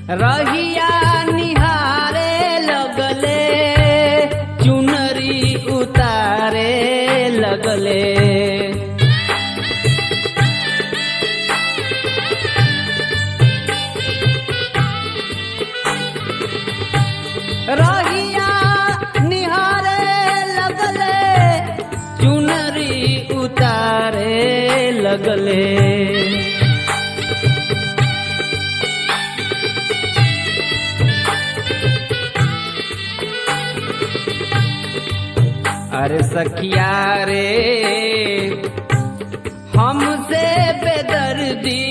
रहिया निहारे लगले चुनरी उतारे लगले। रहिया निहारे लगले चुनरी उतारे लगले। अरे सखिया रे हमसे बेदर्दी